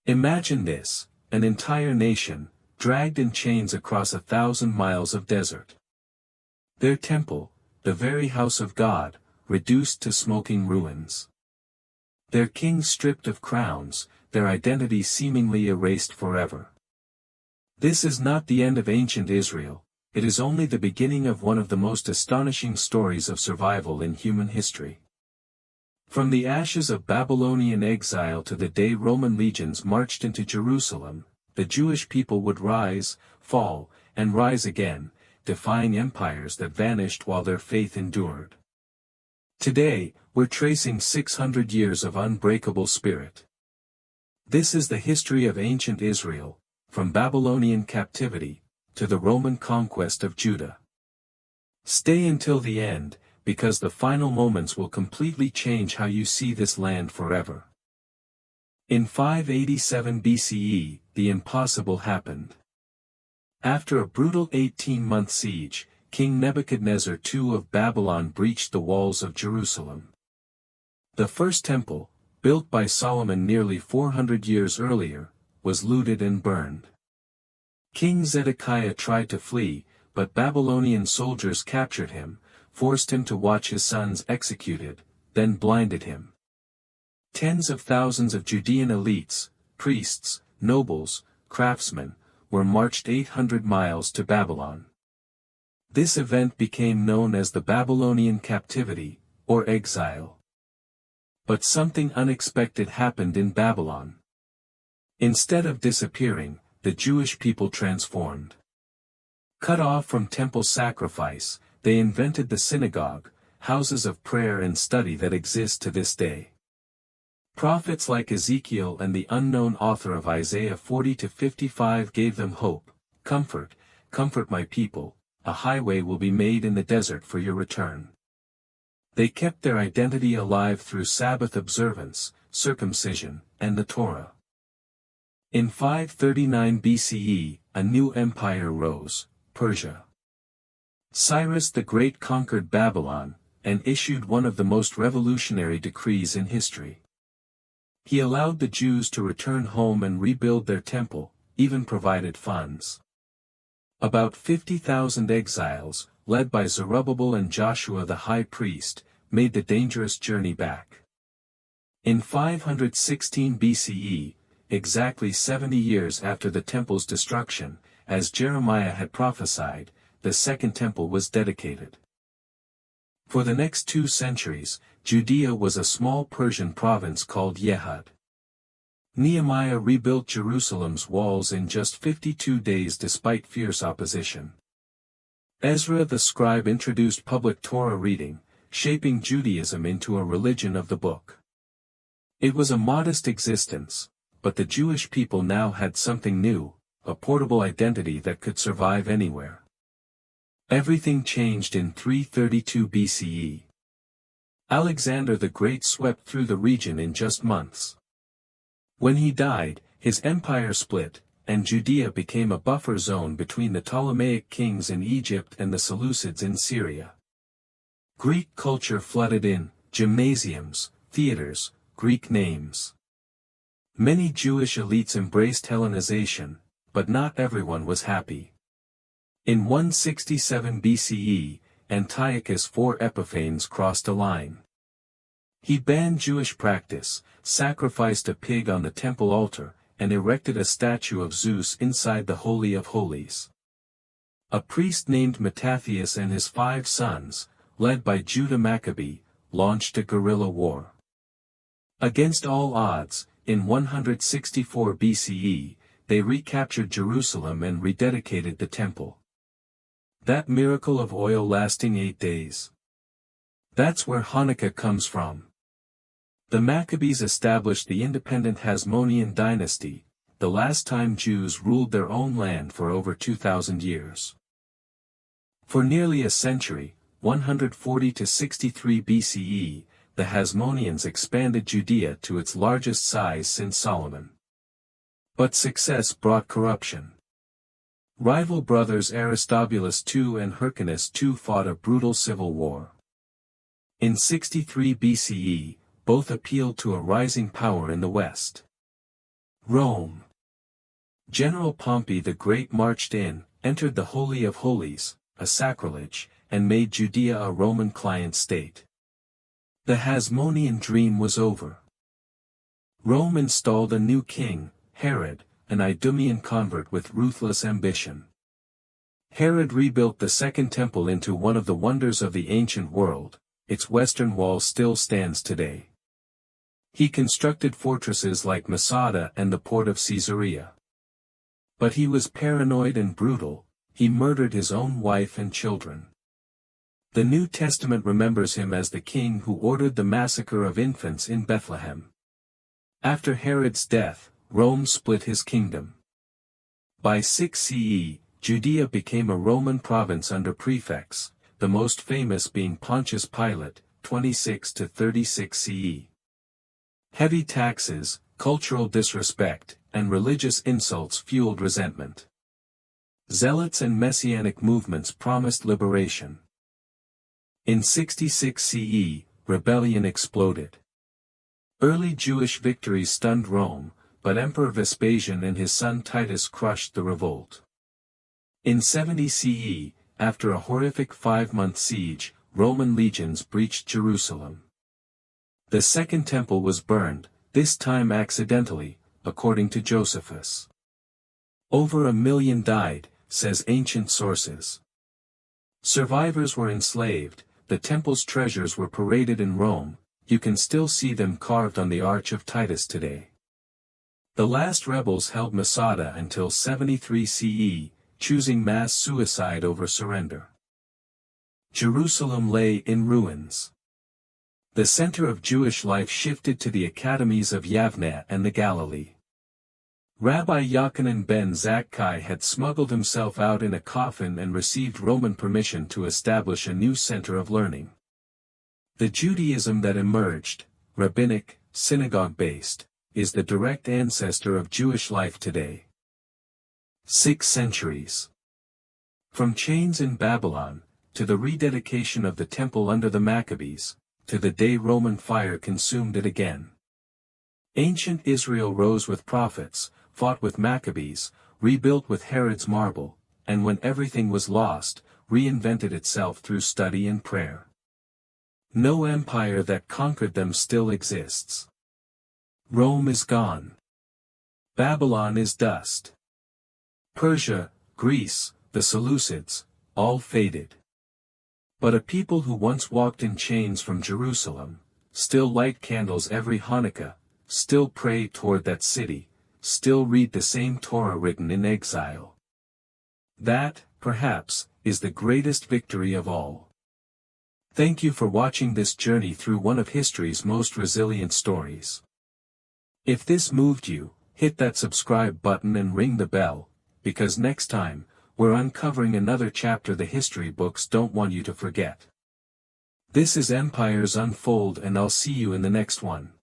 Imagine this, an entire nation, dragged in chains across 1,000 miles of desert. Their temple, the very house of God, reduced to smoking ruins. Their king stripped of crowns, their identity seemingly erased forever. This is not the end of ancient Israel, it is only the beginning of one of the most astonishing stories of survival in human history. From the ashes of Babylonian exile to the day Roman legions marched into Jerusalem, the Jewish people would rise, fall, and rise again, defying empires that vanished while their faith endured. Today, we're tracing 600 years of unbreakable spirit. This is the history of ancient Israel, from Babylonian captivity, to the Roman conquest of Judah. Stay until the end, because the final moments will completely change how you see this land forever. In 587 BCE, the impossible happened. After a brutal 18-month siege, King Nebuchadnezzar II of Babylon breached the walls of Jerusalem. The first temple, built by Solomon nearly 400 years earlier, was looted and burned. King Zedekiah tried to flee, but Babylonian soldiers captured him, forced him to watch his sons executed, then blinded him. Tens of thousands of Judean elites, priests, nobles, craftsmen, were marched 800 miles to Babylon. This event became known as the Babylonian Captivity, or exile. But something unexpected happened in Babylon. Instead of disappearing, the Jewish people transformed. Cut off from temple sacrifice, they invented the synagogue, houses of prayer and study that exist to this day. Prophets like Ezekiel and the unknown author of Isaiah 40-55 gave them hope. Comfort, comfort my people, a highway will be made in the desert for your return. They kept their identity alive through Sabbath observance, circumcision, and the Torah. In 539 BCE, a new empire rose, Persia. Cyrus the Great conquered Babylon, and issued one of the most revolutionary decrees in history. He allowed the Jews to return home and rebuild their temple, even provided funds. About 50,000 exiles, led by Zerubbabel and Joshua the high priest, made the dangerous journey back. In 516 BCE, exactly 70 years after the temple's destruction, as Jeremiah had prophesied, the Second Temple was dedicated. For the next 2 centuries, Judea was a small Persian province called Yehud. Nehemiah rebuilt Jerusalem's walls in just 52 days despite fierce opposition. Ezra the scribe introduced public Torah reading, shaping Judaism into a religion of the book. It was a modest existence, but the Jewish people now had something new, a portable identity that could survive anywhere. Everything changed in 332 BCE. Alexander the Great swept through the region in just months. When he died, his empire split, and Judea became a buffer zone between the Ptolemaic kings in Egypt and the Seleucids in Syria. Greek culture flooded in, gymnasiums, theaters, Greek names. Many Jewish elites embraced Hellenization, but not everyone was happy. In 167 BCE, Antiochus IV Epiphanes crossed a line. He banned Jewish practice, sacrificed a pig on the temple altar, and erected a statue of Zeus inside the Holy of Holies. A priest named Mattathias and his 5 sons, led by Judah Maccabee, launched a guerrilla war. Against all odds, in 164 BCE, they recaptured Jerusalem and rededicated the temple. That miracle of oil lasting 8 days. That's where Hanukkah comes from. The Maccabees established the independent Hasmonean dynasty, the last time Jews ruled their own land for over 2,000 years. For nearly a century, 140 to 63 BCE, the Hasmoneans expanded Judea to its largest size since Solomon. But success brought corruption. Rival brothers Aristobulus II and Hyrcanus II fought a brutal civil war. In 63 BCE, both appealed to a rising power in the west. Rome. General Pompey the Great marched in, entered the Holy of Holies, a sacrilege, and made Judea a Roman client state. The Hasmonean dream was over. Rome installed a new king, Herod, an Idumean convert with ruthless ambition. Herod rebuilt the Second Temple into one of the wonders of the ancient world. Its western wall still stands today. He constructed fortresses like Masada and the port of Caesarea. But he was paranoid and brutal. He murdered his own wife and children. The New Testament remembers him as the king who ordered the massacre of infants in Bethlehem. After Herod's death, Rome split his kingdom. By 6 CE, Judea became a Roman province under prefects, the most famous being Pontius Pilate, 26 to 36 CE. Heavy taxes, cultural disrespect, and religious insults fueled resentment. Zealots and messianic movements promised liberation. In 66 CE, rebellion exploded. Early Jewish victories stunned Rome, but Emperor Vespasian and his son Titus crushed the revolt. In 70 CE, after a horrific 5-month siege, Roman legions breached Jerusalem. The Second Temple was burned, this time accidentally, according to Josephus. Over 1 million died, says ancient sources. Survivors were enslaved, the temple's treasures were paraded in Rome, you can still see them carved on the Arch of Titus today. The last rebels held Masada until 73 CE, choosing mass suicide over surrender. Jerusalem lay in ruins. The center of Jewish life shifted to the academies of Yavneh and the Galilee. Rabbi Yochanan ben Zakkai had smuggled himself out in a coffin and received Roman permission to establish a new center of learning. The Judaism that emerged, rabbinic, synagogue-based, is the direct ancestor of Jewish life today. 6 centuries. From chains in Babylon, to the rededication of the temple under the Maccabees, to the day Roman fire consumed it again. Ancient Israel rose with prophets, fought with Maccabees, rebuilt with Herod's marble, and when everything was lost, reinvented itself through study and prayer. No empire that conquered them still exists. Rome is gone. Babylon is dust. Persia, Greece, the Seleucids, all faded. But a people who once walked in chains from Jerusalem, still light candles every Hanukkah, still pray toward that city, still read the same Torah written in exile. That, perhaps, is the greatest victory of all. Thank you for watching this journey through one of history's most resilient stories. If this moved you, hit that subscribe button and ring the bell, because next time, we're uncovering another chapter the history books don't want you to forget. This is Empires Unfold, and I'll see you in the next one.